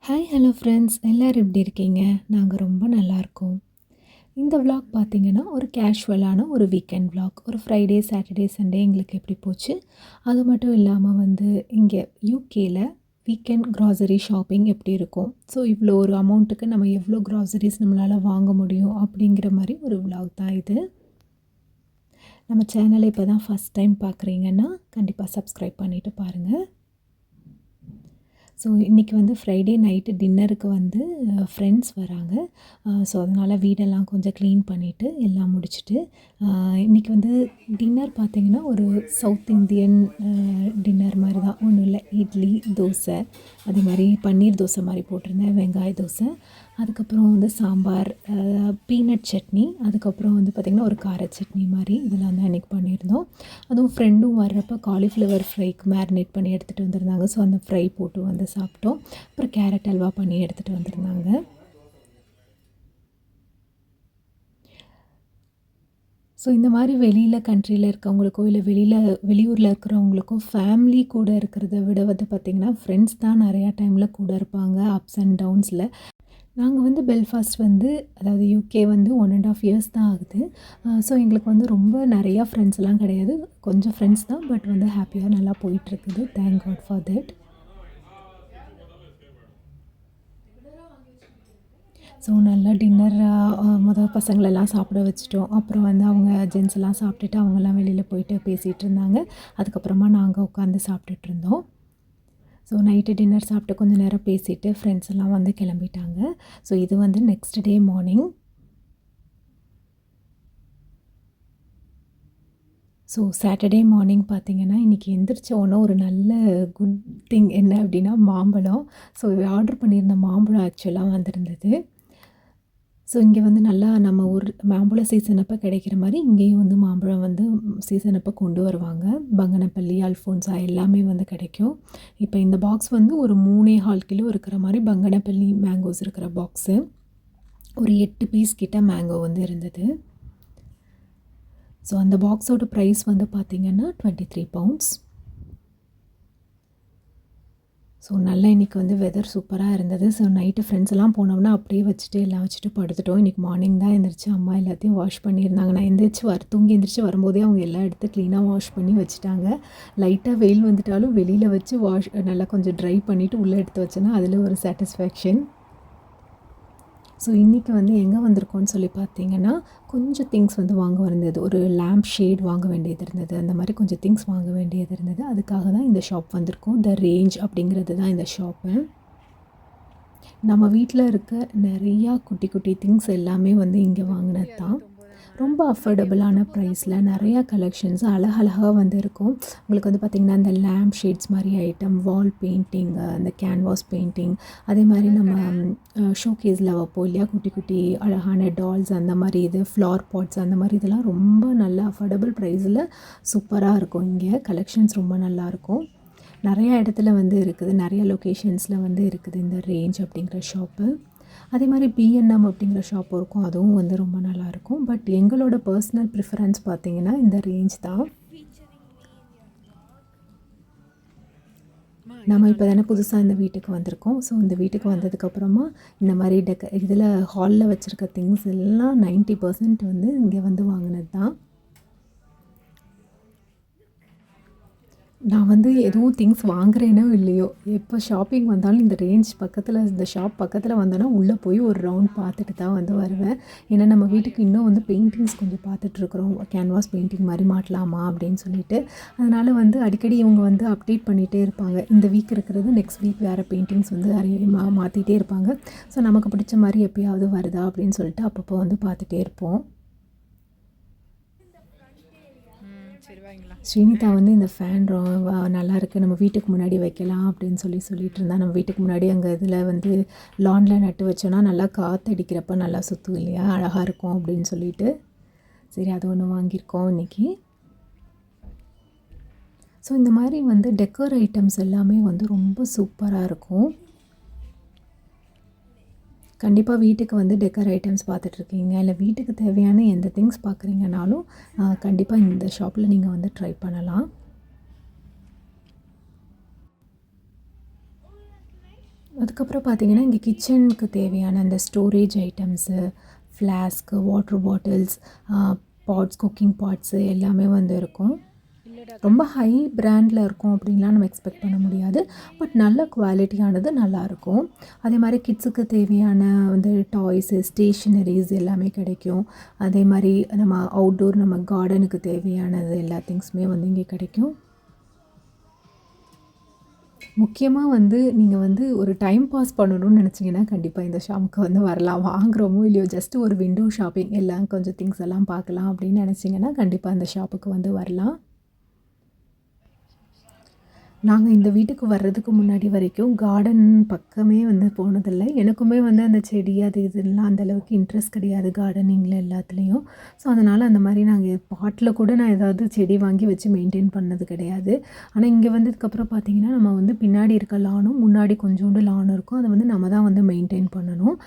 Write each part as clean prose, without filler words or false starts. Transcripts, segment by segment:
Hi hello friends எல்லோரும் எப்படி இருக்கீங்க? நாங்கள் ரொம்ப நல்லாயிருக்கோம். இந்த விலாக் பார்த்தீங்கன்னா ஒரு கேஷுவலான ஒரு வீக்கெண்ட் விலாக். ஒரு ஃப்ரைடே, சாட்டர்டே, சண்டே எங்களுக்கு எப்படி போச்சு, அது மட்டும் இல்லாமல் வந்து இங்கே யூகேல வீக்கெண்ட் க்ராசரி ஷாப்பிங் எப்படி இருக்கும், ஸோ இவ்வளோ ஒரு அமௌண்ட்டுக்கு நம்ம எவ்வளோ க்ராசரிஸ் நம்மளால் வாங்க முடியும் அப்படிங்கிற மாதிரி ஒரு விலாக் தான் இது. நம்ம சேனலை இப்போ தான் ஃபஸ்ட் டைம் பார்க்குறீங்கன்னா கண்டிப்பாக சப்ஸ்கிரைப் பண்ணிவிட்டு பாருங்கள். ஸோ இன்றைக்கி வந்து ஃப்ரைடே நைட்டு டின்னருக்கு வந்து ஃப்ரெண்ட்ஸ் வராங்க. ஸோ அதனால் வீடெல்லாம் கொஞ்சம் க்ளீன் பண்ணிவிட்டு எல்லாம் முடிச்சுட்டு இன்றைக்கி வந்து டின்னர் பார்த்திங்கன்னா ஒரு சவுத் இந்தியன் டின்னர் மாதிரி தான். ஒன்றும் இல்லை, இட்லி, தோசை, அதே மாதிரி பன்னீர் தோசை மாதிரி போட்டிருந்தேன், வெங்காய தோசை, அதுக்கப்புறம் வந்து சாம்பார், பீனட் சட்னி, அதுக்கப்புறம் வந்து பார்த்திங்கன்னா ஒரு கார சட்னி மாதிரி இதெல்லாம் தான் இன்றைக்கி பண்ணியிருந்தோம். அதுவும் ஃப்ரெண்டும் வர்றப்போ காலிஃப்ளவர் ஃப்ரைக்கு மேரினேட் பண்ணி எடுத்துகிட்டு வந்திருந்தாங்க. ஸோ அந்த ஃப்ரை போட்டு வந்து சாப்பிட்டோம். அப்புறம் கேரட் அல்வா பண்ணி எடுத்துகிட்டு வந்திருந்தாங்க. ஸோ இந்த மாதிரி வெளியில் கண்ட்ரியில் இருக்கவங்களுக்கோ இல்லை வெளியூரில் இருக்கிறவங்களுக்கோ ஃபேமிலி கூட இருக்கிறத விட வந்து பார்த்திங்கன்னா ஃப்ரெண்ட்ஸ் தான் நிறையா டைமில் கூட இருப்பாங்க அப்ஸ் அண்ட் டவுன்ஸில். நாங்கள் வந்து பெல்ஃபாஸ்ட் வந்து, அதாவது யூகே வந்து 1.5 இயர்ஸ் தான் ஆகுது. ஸோ எங்களுக்கு வந்து ரொம்ப நிறையா ஃப்ரெண்ட்ஸ்லாம் கிடையாது, கொஞ்சம் ஃப்ரெண்ட்ஸ் தான். பட் வந்து ஹாப்பியாக நல்லா போயிட்டுருக்குது. Thank God for that. So நல்லா டின்னர் பசங்களெல்லாம் சாப்பிட வச்சுட்டோம். அப்புறம் வந்து அவங்க ஜென்ஸ் எல்லாம் சாப்பிட்டுட்டு அவங்கெல்லாம் வெளியில் போயிட்டு பேசிகிட்டு இருந்தாங்க. அதுக்கப்புறமா நாங்கள் உட்காந்து சாப்பிட்டுட்டு இருந்தோம். ஸோ நைட்டு டின்னர் சாப்பிட்டு கொஞ்சம் நேரம் பேசிவிட்டு ஃப்ரெண்ட்ஸ் எல்லாம் வந்து கிளம்பிட்டாங்க. ஸோ இது வந்து next day morning. So Saturday morning பார்த்திங்கன்னா இன்றைக்கி எந்திரிச்ச உடனே ஒரு நல்ல குட் திங் என்ன அப்படின்னா மாம்பழம். ஸோ ஆர்டர் பண்ணியிருந்த மாம்பழம் ஆக்சுவலாக வந்திருந்தது. ஸோ இங்கே வந்து நல்லா நம்ம ஊர் மாம்பழ சீசன் அப்போ கிடைக்கிற மாதிரி இங்கேயும் வந்து மாம்பழம் வந்து சீசன் அப்போ கொண்டு வருவாங்க. பங்கனப்பள்ளி, அல்ஃபோன்ஸா எல்லாமே வந்து கிடைக்கும். இப்போ இந்த பாக்ஸ் வந்து ஒரு 3.25 கிலோ இருக்கிற மாதிரி பங்கனப்பள்ளி மேங்கோஸ் இருக்கிற பாக்ஸு. ஒரு 8 பீஸ் கிட்ட மேங்கோ வந்து இருந்தது. ஸோ அந்த பாக்ஸோட ப்ரைஸ் வந்து பார்த்திங்கன்னா 23 பவுண்ட்ஸ். ஸோ நல்லா இன்றைக்கி வந்து வெதர் சூப்பராக இருந்தது. ஸோ நைட்டு ஃப்ரெண்ட்ஸ் எல்லாம் போனோம்னா அப்படியே வச்சுட்டு எல்லாம் வச்சுட்டு படுத்துட்டோம். இன்றைக்கி மார்னிங் தான் எந்திரிச்சு அம்மா எல்லாத்தையும் வாஷ் பண்ணியிருந்தாங்க. நான் தூங்கி எந்திரிச்சு வரும்போதே அவங்க எல்லாம் எடுத்து க்ளீனாக வாஷ் பண்ணி வச்சுட்டாங்க. லைட்டாக வெயில் வந்துட்டாலும் வெளியில் வச்சு நல்லா கொஞ்சம் ட்ரை பண்ணிவிட்டு உள்ளே எடுத்து வச்சேன்னா அதில் ஒரு சாட்டிஸ்ஃபேக்ஷன். ஸோ இன்றைக்கி வந்து எங்கே வந்திருக்கோன்னு சொல்லி பார்த்தீங்கன்னா கொஞ்சம் திங்ஸ் வந்து வாங்க இருந்தது. ஒரு லேம்ப் ஷேட் வாங்க வேண்டியது இருந்தது. அந்த மாதிரி கொஞ்சம் திங்ஸ் வாங்க வேண்டியது இருந்தது. அதுக்காக தான் இந்த ஷாப் வந்திருக்கோம். த ரேஞ்ச் அப்படிங்கிறது தான் இந்த ஷாப்பு. நம்ம வீட்டில் இருக்க நிறையா குட்டி குட்டி திங்ஸ் எல்லாமே வந்து இங்கே வாங்கினது தான். ரொம்ப அஃபோர்டபுளான ப்ரைஸில் நிறையா கலெக்ஷன்ஸ் அழகழகாக வந்து இருக்கும். உங்களுக்கு வந்து பார்த்திங்கன்னா இந்த லேம்ப் ஷேட்ஸ் மாதிரி ஐட்டம், வால் பெயிண்டிங், இந்த கேன்வாஸ் பெயிண்டிங், அதே மாதிரி நம்ம ஷோகேஸில் வைப்போம் இல்லையா குட்டி குட்டி அழகான டால்ஸ், அந்த மாதிரி இது ஃப்ளார் பாட்ஸ், அந்த மாதிரி இதெல்லாம் ரொம்ப நல்ல அஃபோர்டபுள் ப்ரைஸில் சூப்பராக இருக்கும். இங்கே கலெக்ஷன்ஸ் ரொம்ப நல்லாயிருக்கும். நிறையா இடத்துல வந்து இருக்குது, நிறைய லொக்கேஷன்ஸில் வந்து இருக்குது இந்த ரேஞ்ச் அப்படிங்கிற ஷாப்பு. அதே மாதிரி பிஎன்எம் அப்படிங்கிற ஷாப்பும் இருக்கும், அதுவும் வந்து ரொம்ப நல்லாயிருக்கும். பட் எங்களோட பர்சனல் ப்ரிஃபரன்ஸ் பார்த்திங்கன்னா இந்த ரேஞ்ச் தான். நம்ம இப்போ தானே புதுசாக இந்த வீட்டுக்கு வந்திருக்கோம். ஸோ இந்த வீட்டுக்கு வந்ததுக்கப்புறமா இந்த மாதிரி இதில் ஹாலில் வச்சுருக்க திங்ஸ் எல்லாம் 90% வந்து இங்கே வந்து வாங்கினது தான். நான் வந்து எதுவும் திங்ஸ் வாங்குறேனோ இல்லையோ, எப்போ ஷாப்பிங் வந்தாலும் இந்த ரேஞ்ச் பக்கத்தில், இந்த ஷாப் பக்கத்தில் வந்தோன்னா உள்ளே போய் ஒரு ரவுண்ட் பார்த்துட்டு தான் வந்து வருவேன். ஏன்னா நம்ம வீட்டுக்கு இன்னும் வந்து பெயிண்டிங்ஸ் கொஞ்சம் பார்த்துட்ருக்குறோம். கேன்வாஸ் பெயிண்டிங் மாதிரி மாட்டலாமா அப்படின்னு சொல்லிட்டு. அதனால் வந்து அடிக்கடி இவங்க வந்து அப்டேட் பண்ணிகிட்டே இருப்பாங்க. இந்த வீக் இருக்கிறது நெக்ஸ்ட் வீக் வேறு பெயிண்டிங்ஸ் வந்து மாற்றிட்டே இருப்பாங்க. ஸோ நமக்கு பிடிச்ச மாதிரி எப்போயாவது வருதா அப்படின்னு சொல்லிட்டு அப்பப்போ வந்து பார்த்துட்டே இருப்போம். ஸ்ரீனிதா வந்து இந்த ஃபேன் நல்லா இருக்குது, நம்ம வீட்டுக்கு முன்னாடி வைக்கலாம் அப்படின்னு சொல்லிட்டு இருந்தா. நம்ம வீட்டுக்கு முன்னாடி அங்கே இதில் வந்து லானில் நட்டு வச்சோன்னா நல்லா காற்றடிக்கிறப்ப நல்லா சுற்றும் இல்லையா, அழகாக இருக்கும் அப்படின்னு சொல்லிட்டு சரி அது ஒன்று வாங்கியிருக்கோம் இன்றைக்கி. ஸோ இந்த மாதிரி வந்து டெக்கர் ஐட்டம்ஸ் எல்லாமே வந்து ரொம்ப சூப்பராக இருக்கும். கண்டிப்பாக வீட்டுக்கு வந்து டெக்கர் ஐட்டம்ஸ் பார்த்துட்ருக்கீங்க, இல்லை வீட்டுக்கு தேவையான எந்த திங்ஸ் பார்க்குறீங்கனாலும் கண்டிப்பாக இந்த ஷாப்பில் நீங்கள் வந்து ட்ரை பண்ணலாம். அதுக்கப்புறம் பார்த்தீங்கன்னா, இங்கே கிச்சனுக்கு தேவையான அந்த storage items, flask, water bottles, pots, cooking pots எல்லாமே வந்து இருக்கும். ரொம்ப ஹை பிராண்டில் இருக்கும் அப்படின்லாம் நம்ம எக்ஸ்பெக்ட் பண்ண முடியாது. பட் நல்ல குவாலிட்டியானது நல்லாயிருக்கும். அதே மாதிரி கிட்ஸுக்கு தேவையான வந்து டாய்ஸு, ஸ்டேஷ்னரிஸ் எல்லாமே கிடைக்கும். அதே மாதிரி நம்ம அவுட்டோர் நம்ம கார்டனுக்கு தேவையானது எல்லா திங்ஸுமே வந்து இங்கே கிடைக்கும். முக்கியமாக வந்து நீங்கள் வந்து ஒரு டைம் பாஸ் பண்ணணும்னு நினச்சிங்கன்னா கண்டிப்பாக இந்த ஷாப்புக்கு வந்து வரலாம். வாங்குகிறோமோ இல்லையோ ஜஸ்ட் ஒரு விண்டோ ஷாப்பிங் எல்லாம் கொஞ்சம் திங்ஸ் எல்லாம் பார்க்கலாம் அப்படின்னு நினச்சிங்கன்னா கண்டிப்பாக இந்த ஷாப்புக்கு வந்து வரலாம். நாங்க இந்த வீட்டுக்கு வர்றதுக்கு முன்னாடி வரைக்கும் கார்டன் பக்கமே வந்து போனதில்ல. எனக்குமே வந்து அந்த செடி அது இதுலாம் அந்த அளவுக்கு இன்ட்ரெஸ்ட் கிடையாது கார்டனிங்கில எல்லாத்துலேயும். ஸோ அதனால் அந்த மாதிரி நாங்கள் பாட்டில் கூட நான் ஏதாவது செடி வாங்கி வச்சு மெயின்டைன் பண்ணது கிடையாது. ஆனால் இங்கே வந்ததுக்கப்புறம் பார்த்தீங்கன்னா, நம்ம வந்து பின்னாடி இருக்க லானும், முன்னாடி கொஞ்சோண்டு லான் இருக்கும். அதை வந்து நம்ம தான் வந்து மெயின்டைன் பண்ணணும்.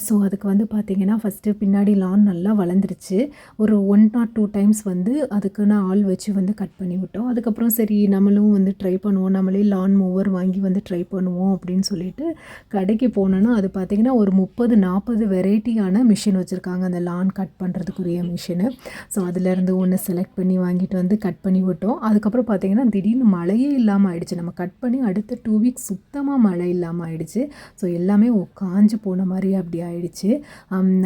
ஸோ அதுக்கு வந்து பார்த்தீங்கன்னா, ஃபஸ்ட்டு பின்னாடி லான் நல்லா வளர்ந்துருச்சு. ஒரு 1 ஆர் 2 டைம்ஸ் வந்து அதுக்குன்னு ஆள் வச்சு வந்து கட் பண்ணி விட்டோம். அதுக்கப்புறம் சரி நம்மளும் வந்து ட்ரை பண்ணுவோம். நம்மளே லான் மூவர் வாங்கி வந்து ட்ரை பண்ணுவோம் அப்படின்னு சொல்லிட்டு கடைக்கு போனோன்னா, அது பார்த்திங்கன்னா ஒரு 30, 40 வெரைட்டியான மிஷின் வச்சுருக்காங்க. அந்த லான் கட் பண்ணுறதுக்குரிய மிஷினு. ஸோ அதிலேருந்து ஒன்று செலக்ட் பண்ணி வாங்கிட்டு வந்து கட் பண்ணி விட்டோம். அதுக்கப்புறம் பார்த்திங்கன்னா திடீர்னு மழையே இல்லாமல் ஆயிடுச்சு. நம்ம கட் பண்ணி அடுத்த 2 வீக்ஸ் சுத்தமாக மழை இல்லாமல் ஆயிடுச்சு. ஸோ எல்லாமே காஞ்சு போன மாதிரி அப்படி ஆயிடுச்சு.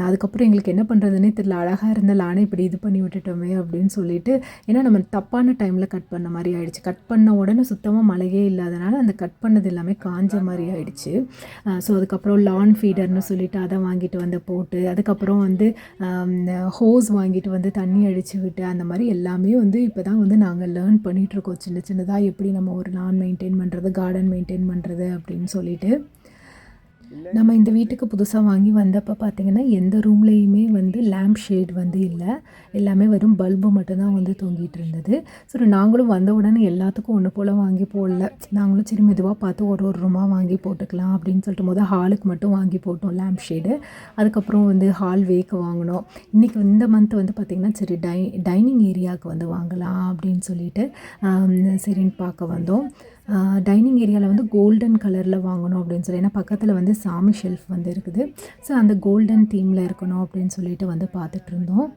அதுக்கப்புறம் எங்களுக்கு என்ன பண்ணுறதுனே தெரியல. அழகாக இருந்த லானை இப்படி இது பண்ணி விட்டுட்டோமே அப்படின்னு சொல்லிட்டு, ஏன்னா நம்ம தப்பான டைமில் கட் பண்ண மாதிரி ஆயிடுச்சு. கட் பண்ண உடனே சுத்தமாக மழையே இல்லாதனால அந்த கட் பண்ணது எல்லாமே காஞ்ச மாதிரி ஆயிடுச்சு. ஸோ அதுக்கப்புறம் லான் ஃபீடர்னு சொல்லிட்டு அதை வாங்கிட்டு வந்து போட்டு, அதுக்கப்புறம் வந்து ஹோஸ் வாங்கிட்டு வந்து தண்ணி அடித்து விட்டு, அந்த மாதிரி எல்லாமே வந்து இப்போ தான் வந்து நாங்கள் லேர்ன் பண்ணிகிட்ருக்கோம். சின்ன சின்னதாக எப்படி நம்ம ஒரு லான் மெயின்டைன் பண்ணுறது, கார்டன் மெயின்டைன் பண்ணுறது அப்படின்னு சொல்லிட்டு. நம்ம இந்த வீட்டுக்கு புதுசாக வாங்கி வந்தப்போ பார்த்திங்கன்னா, எந்த ரூம்லேயுமே வந்து லேம்ப் ஷேட் வந்து இல்லை. எல்லாமே வெறும் பல்பு மட்டும்தான் வந்து தொங்கிட்டு இருந்தது. சரி நாங்களும் வந்த உடனே எல்லாத்துக்கும் ஒன்று போல் வாங்கி போடல. நாங்களும் சரி மெதுவாக பார்த்து ஒரு ஒரு ரூமாக வாங்கி போட்டுக்கலாம் அப்படின்னு சொல்லிட்டு ஹாலுக்கு மட்டும் வாங்கி போட்டோம் லேம்ப் ஷேடு. அதுக்கப்புறம் வந்து ஹால்வேக்கு வாங்கினோம். இன்றைக்கி இந்த மந்த் வந்து பார்த்திங்கன்னா சரி டைனிங் ஏரியாவுக்கு வந்து வாங்கலாம் அப்படின்னு சொல்லிட்டு சரின்னு பார்க்க வந்தோம். டைனிங் ஏரியாவில் வந்து கோல்டன் கலரில் வாங்கணும் அப்படின்னு சொல்லி, ஏன்னா பக்கத்தில் வந்து சாமி ஷெல்ஃப் வந்து இருக்குது. ஸோ அந்த கோல்டன் தீமில் இருக்கணும் அப்படின்னு சொல்லிட்டு வந்து பார்த்துட்ருந்தோம்.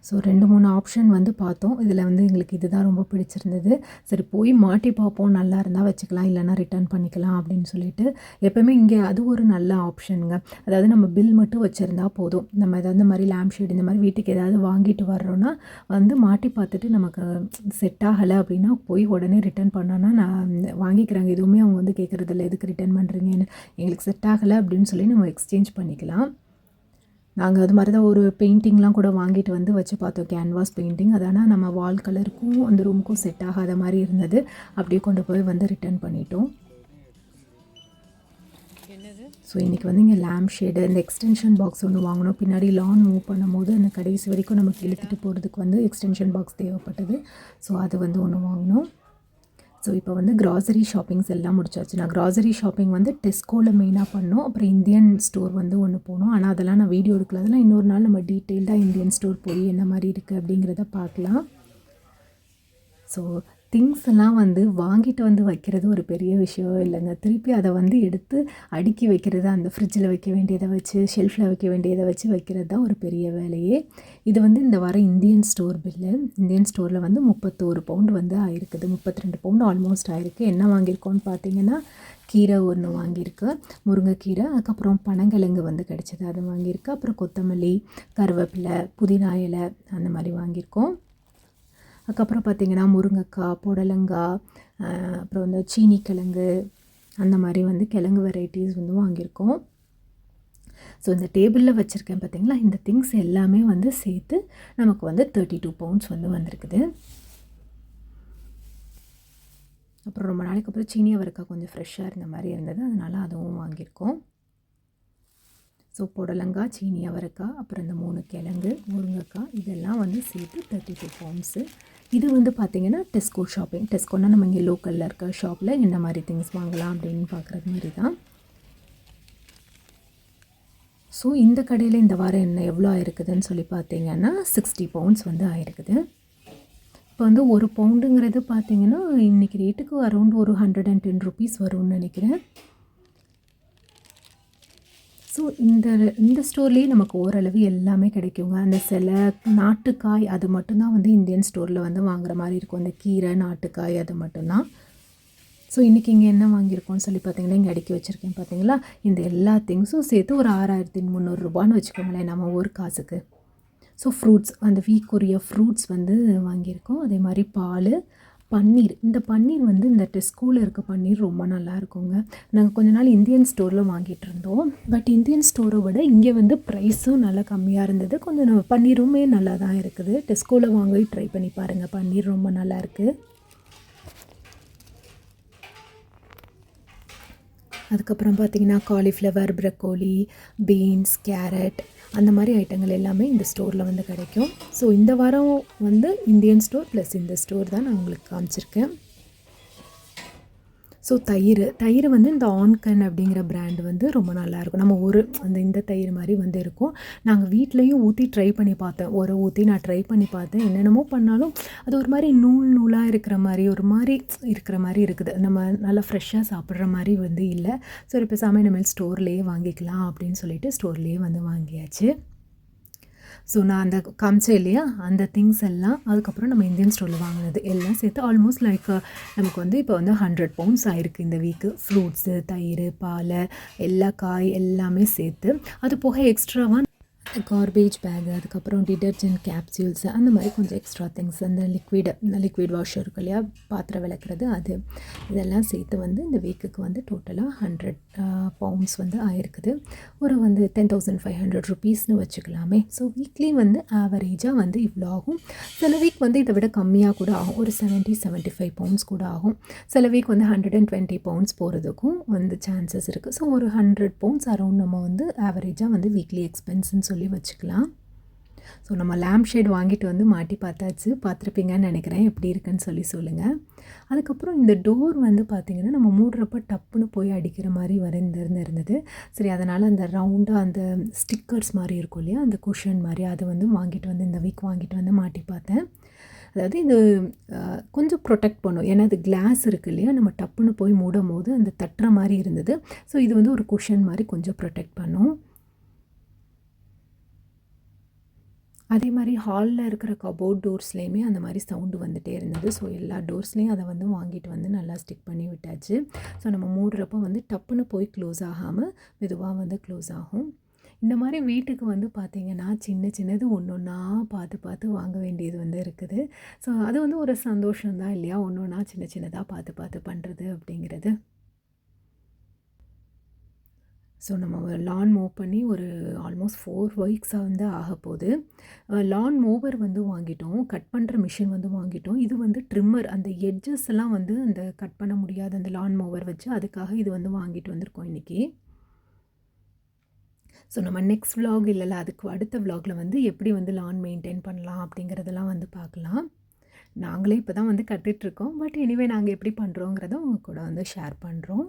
ஸோ 2, 3 ஆப்ஷன் வந்து பார்த்தோம். இதில் வந்து எங்களுக்கு இதுதான் ரொம்ப பிடிச்சிருந்தது. சரி போய் மாட்டி பார்ப்போம், நல்லா இருந்தால் வச்சுக்கலாம், இல்லைனா ரிட்டர்ன் பண்ணிக்கலாம் அப்படின்னு சொல்லிட்டு. எப்போவுமே இங்கே அது ஒரு நல்ல ஆப்ஷனுங்க. அதாவது நம்ம பில் மட்டும் வச்சுருந்தா போதும். நம்ம ஏதாவது இந்த மாதிரி லேம்ப் ஷேட் இந்த மாதிரி வீட்டுக்கு ஏதாவது வாங்கிட்டு வர்றோன்னா வந்து மாட்டி பார்த்துட்டு நமக்கு செட் ஆகலை அப்படின்னா போய் உடனே ரிட்டர்ன் பண்ணோன்னா நான் வாங்கிக்கிறாங்க. எதுவுமே அவங்க வந்து கேட்குறதில்ல, எதுக்கு ரிட்டர்ன் பண்ணுறீங்கன்னு. எங்களுக்கு செட் ஆகலை அப்படின்னு சொல்லி நம்ம எக்ஸ்சேஞ்ச் பண்ணிக்கலாம். நாங்கள் அது மாதிரி தான் ஒரு பெயிண்டிங்லாம் கூட வாங்கிட்டு வந்து வச்சு பார்த்தோம், கேன்வாஸ் பெயிண்டிங். அது ஆனால் நம்ம வால் கலருக்கும் அந்த ரூமுக்கும் செட் ஆகாத மாதிரி இருந்தது. அப்படியே கொண்டு போய் வந்து ரிட்டர்ன் பண்ணிட்டோம். ஸோ இன்றைக்கி வந்து இங்கே லேம்ப் ஷேடு, இந்த எக்ஸ்டென்ஷன் பாக்ஸ் ஒன்று வாங்கினோம். பின்னாடி லான் மூவ் பண்ணும்போது அந்த கடைசி வரைக்கும் நமக்கு இழுத்துட்டு போகிறதுக்கு வந்து எக்ஸ்டென்ஷன் பாக்ஸ் தேவைப்பட்டது. ஸோ அது வந்து ஒன்று வாங்கினோம். ஸோ இப்போ வந்து கிராசரி ஷாப்பிங்ஸ் எல்லாம் முடிச்சாச்சு. நான் கிராசரி ஷாப்பிங் வந்து டெஸ்கோவில் மெயினாக பண்ணோம். அப்புறம் இந்தியன் ஸ்டோர் வந்து ஒன்று போனோம். ஆனால் அதெல்லாம் நான் வீடியோ எடுக்கல. அதெல்லாம் இன்னொரு நாள் நம்ம டீட்டெயில்டாக இந்தியன் ஸ்டோர் போய் என்ன மாதிரி இருக்குது அப்படிங்கிறத பார்க்கலாம். ஸோ திங்ஸ் எல்லாம் வந்து வாங்கிட்டு வந்து வைக்கிறது ஒரு பெரிய விஷயம் இல்லைங்க. திருப்பி அதை வந்து எடுத்து அடுக்கி வைக்கிறது, அந்த ஃப்ரிட்ஜில் வைக்க வேண்டியதை வச்சு, ஷெல்ஃபில் வைக்க வேண்டியதை வச்சு வைக்கிறது தான் ஒரு பெரிய வேலையே. இது வந்து இந்த வாரம் இந்தியன் ஸ்டோர் பில்லு. இந்தியன் ஸ்டோரில் வந்து 31 பவுண்ட் வந்து ஆயிருக்குது. 32 பவுண்ட் ஆல்மோஸ்ட் ஆயிருக்கு. என்ன வாங்கியிருக்கோன்னு பார்த்தீங்கன்னா, கீரை ஒன்று வாங்கியிருக்கு, முருங்கைக்கீரை. அதுக்கப்புறம் பனங்கிழங்கு வந்து கிடச்சிது, அது வாங்கியிருக்கு. அப்புறம் கொத்தமல்லி, கருவேப்பிலை, புதினா இலை அந்த மாதிரி வாங்கியிருக்கோம். அதுக்கப்புறம் பார்த்திங்கன்னா முருங்கைக்காய், புடலங்காய், அப்புறம் இந்த சீனி கிழங்கு, அந்த மாதிரி வந்து கிழங்கு வெரைட்டிஸ் வந்து வாங்கியிருக்கோம். ஸோ இந்த டேபிளில் வச்சுருக்கேன் பார்த்திங்களா, இந்த திங்ஸ் எல்லாமே வந்து சேர்த்து நமக்கு வந்து 32 பவுண்ட்ஸ் வந்து வந்திருக்குது. அப்புறம் ரொம்ப நாளைக்கு அப்புறம் சீனி அவரைக்காய் கொஞ்சம் ஃப்ரெஷ்ஷாக இருந்த மாதிரி இருந்தது, அதனால் அதுவும் வாங்கியிருக்கோம். ஸோ புடலங்காய், சீனி அவரைக்காய், அப்புறம் இந்த 3 கிழங்கு, முருங்கைக்காய், இதெல்லாம் வந்து சேர்த்து 32 பவுண்ட்ஸு. இது வந்து பார்த்திங்கன்னா டெஸ்கோ ஷாப்பிங். டெஸ்கோனால் நம்ம இங்கே லோக்கலில் இருக்க ஷாப்பில் என்ன மாதிரி திங்ஸ் வாங்கலாம் அப்படின்னு பார்க்குறது மாதிரி தான். ஸோ இந்த கடையில் இந்த வாரம் என்ன எவ்வளோ ஆயிருக்குதுன்னு சொல்லி பார்த்தீங்கன்னா 60 பவுண்ட்ஸ் வந்து ஆயிருக்குது. இப்போ வந்து ஒரு பவுண்டுங்கிறது பார்த்தீங்கன்னா இன்றைக்கி ரேட்டுக்கு அரௌண்ட் ஒரு ₹110 வரும்னு நினைக்கிறேன். ஸோ இந்த ஸ்டோர்லேயே நமக்கு ஓரளவு எல்லாமே கிடைக்குங்க. அந்த சில நாட்டுக்காய் அது மட்டும்தான் வந்து இந்தியன் ஸ்டோரில் வந்து வாங்குற மாதிரி இருக்கும். அந்த கீரை, நாட்டுக்காய் அது மட்டும்தான். ஸோ இன்றைக்கி இங்கே என்ன வாங்கியிருக்கோம்னு சொல்லி பார்த்தீங்கன்னா, இங்கே அடுக்கி வச்சுருக்கேன் பார்த்தீங்களா? இந்த எல்லா திங்ஸும் சேர்த்து ஒரு ₹6,300 வச்சுக்கோங்களேன் நம்ம ஊர் காசுக்கு. ஸோ ஃப்ரூட்ஸ் அந்த வீக்குரிய ஃப்ரூட்ஸ் வந்து வாங்கியிருக்கோம். அதே மாதிரி பால், பன்னீர். இந்த பன்னீர் வந்து இந்த டெஸ்கோவில் இருக்க பன்னீர் ரொம்ப நல்லா இருக்குங்க. நாங்கள் கொஞ்ச நாள் இந்தியன் ஸ்டோரில் வாங்கிட்டு இருந்தோம். பட் இந்தியன் ஸ்டோரை விட இங்கே வந்து ப்ரைஸும் நல்லா கம்மியாக இருந்தது. கொஞ்சம் பன்னீருமே நல்லா தான் இருக்குது. டெஸ்கோவில் வாங்கி ட்ரை பண்ணி பாருங்கள். பன்னீர் ரொம்ப நல்லாயிருக்கு. அதுக்கப்புறம் பார்த்திங்கன்னா காலிஃப்ளவர், ப்ரக்கோலி, பீன்ஸ், கேரட் அந்த மாதிரி ஐட்டங்கள் எல்லாமே இந்த ஸ்டோரில் வந்து கிடைக்கும். ஸோ இந்த வாரம் வந்து இந்தியன் ஸ்டோர் ப்ளஸ் இந்த ஸ்டோர் தான் நான் உங்களுக்கு காமிச்சிருக்கேன். ஸோ தயிர் வந்து இந்த ஆன்கன் அப்படிங்கிற பிராண்ட் வந்து ரொம்ப நல்லாயிருக்கும். நம்ம இந்த தயிர் மாதிரி வந்து இருக்கும். நாங்கள் வீட்லேயும் ஊற்றி ட்ரை பண்ணி பார்த்தேன். ஊற்றி நான் ட்ரை பண்ணி பார்த்தேன். என்னென்னமோ பண்ணாலும் அது ஒரு மாதிரி நூலாக இருக்கிற மாதிரி இருக்கிற மாதிரி இருக்குது. நம்ம நல்லா ஃப்ரெஷ்ஷாக சாப்பிட்ற மாதிரி வந்து இல்லை. சரி பேசாமல் இனிமேல் ஸ்டோர்லேயே வாங்கிக்கலாம் அப்படின்னு சொல்லிட்டு ஸ்டோர்லேயே வந்து வாங்கியாச்சு. ஸோ நான் அந்த காமிச்சேன் இல்லையா, அந்த திங்ஸ் எல்லாம் அதுக்கப்புறம் நம்ம இந்தியன் ஸ்டோரில் வாங்கினது எல்லாம் சேர்த்து ஆல்மோஸ்ட் லைக் நமக்கு வந்து இப்போ வந்து £100 ஆயிருக்கு இந்த வீக்கு. ஃப்ரூட்ஸு, தயிர், பால், எல்லா காய் எல்லாமே சேர்த்து. அது போக எக்ஸ்ட்ராவாக கார்பேஜ் பேகு, அதுக்கப்புறம் டிடர்ஜென்ட் கேப்சியூல்ஸ், அந்த மாதிரி கொஞ்சம் எக்ஸ்ட்ரா திங்ஸ், அந்த லிக்விட் வாஷர் இருக்கு இல்லையா, பாத்திரம் விளக்குறது, அது இதெல்லாம் சேர்த்து வந்து இந்த வீக்குக்கு வந்து டோட்டலாக £100 வந்து ஆயிருக்குது. ஒரு வந்து ₹10,500 வச்சுக்கலாமே. ஸோ வீக்லி வந்து ஆவரேஜாக வந்து இவ்வளோ ஆகும். சில வீக் வந்து இதை விட கம்மியாக கூட ஆகும். ஒரு £70-75 கூட ஆகும். சில வீக் வந்து £120 போகிறதுக்கும் வந்து சான்சஸ் இருக்குது. ஸோ ஒரு £100 அரௌண்ட் நம்ம வந்து ஆவரேஜாக வந்து வீக்லி எக்ஸ்பென்ஸ்ன்னு சொல்லி வச்சுக்கலாம். ஸோ நம்ம லேம்ப் ஷேட் வாங்கிட்டு வந்து மாட்டி பார்த்துருப்பீங்கன்னு நினைக்கிறேன். எப்படி இருக்குன்னு சொல்லி சொல்லுங்கள். அதுக்கப்புறம் இந்த டோர் வந்து பார்த்திங்கன்னா நம்ம மூடுறப்ப டப்புன்னு போய் அடிக்கிற மாதிரி இருந்தது. சரி, அதனால் அந்த ரவுண்டாக அந்த ஸ்டிக்கர்ஸ் மாதிரி இருக்கும் இல்லையா, அந்த குஷன் மாதிரி, அதை வந்து இந்த வீக் வாங்கிட்டு வந்து மாட்டி பார்த்தேன். அதாவது இது கொஞ்சம் ப்ரொடெக்ட் பண்ணும். ஏன்னா அது கிளாஸ் இருக்குது இல்லையா, நம்ம டப்புன்னு போய் மூடும் போது அந்த தட்டுற மாதிரி இருந்தது. ஸோ இது வந்து ஒரு குஷன் மாதிரி கொஞ்சம் ப்ரொடெக்ட் பண்ணும். அதே மாதிரி ஹாலில் இருக்கிற கபோர்ட் டோர்ஸ்லேயுமே அந்த மாதிரி சவுண்டு வந்துகிட்டே இருந்தது. ஸோ எல்லா டோர்ஸ்லேயும் அதை வந்து வாங்கிட்டு வந்து நல்லா ஸ்டிக் பண்ணி விட்டாச்சு. ஸோ நம்ம மூடுறப்போ வந்து டப்புன்னு போய் க்ளோஸ் ஆகாமல் மெதுவாக வந்து க்ளோஸ் ஆகும். இந்த மாதிரி வீட்டுக்கு வந்து பார்த்திங்கன்னா சின்னது ஒன்றா பார்த்து வாங்க வேண்டியது வந்து இருக்குது. ஸோ அது வந்து ஒரு சந்தோஷம்தான் இல்லையா, ஒன்றா சின்னதாக பார்த்து பண்ணுறது அப்படிங்கிறது. ஸோ நம்ம லான் மூவ் பண்ணி ஒரு ஆல்மோஸ்ட் 4 வீக்ஸாக வந்து ஆகப்போகுது. லான் மூவர் வந்து வாங்கிட்டோம். கட் பண்ணுற மிஷின் வந்து வாங்கிட்டோம். இது வந்து ட்ரிம்மர், அந்த எட்ஜஸ் எல்லாம் வந்து அந்த கட் பண்ண முடியாத அந்த லான் மூவர் வச்சு, அதுக்காக இது வந்து வாங்கிட்டு வந்திருக்கோம் இன்றைக்கி. ஸோ நம்ம நெக்ஸ்ட் விலாக் அதுக்கு அடுத்த விலாகில் வந்து எப்படி வந்து லான் மெயின்டைன் பண்ணலாம் அப்படிங்கிறதெல்லாம் வந்து பார்க்கலாம். நாங்களே இப்போ தான் வந்து கற்றுட்ருக்கோம். பட் எனிவே நாங்கள் எப்படி பண்ணுறோங்கிறத உங்க கூட வந்து ஷேர் பண்ணுறோம்.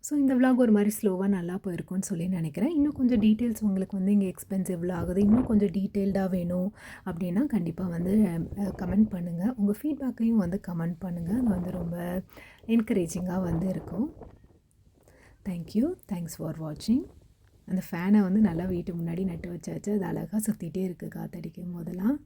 ஸோ இந்த விலாக் ஒரு மாதிரி ஸ்லோவாக நல்லா போயிருக்கும்னு சொல்லி நினைக்கிறேன். இன்னும் கொஞ்சம் டீட்டெயில்ஸ் உங்களுக்கு வந்து இங்கே எக்ஸ்பென்ஸ் எவ்வளோ ஆகுது, இன்னும் கொஞ்சம் டீட்டெயில்டாக வேணும் அப்படின்னா கண்டிப்பாக வந்து கமெண்ட் பண்ணுங்கள். உங்கள் ஃபீட்பேக்கையும் வந்து கமெண்ட் பண்ணுங்கள். அது வந்து ரொம்ப என்கரேஜிங்காக வந்து இருக்கும். தேங்க்யூ. தேங்க்ஸ் ஃபார் வாட்சிங். அந்த ஃபேனை வந்து நல்லா வீட்டு முன்னாடி நட்டு வச்சாச்சு. அது அழகாக சுற்றிகிட்டே இருக்குது காற்றடிக்கும் போதெல்லாம்.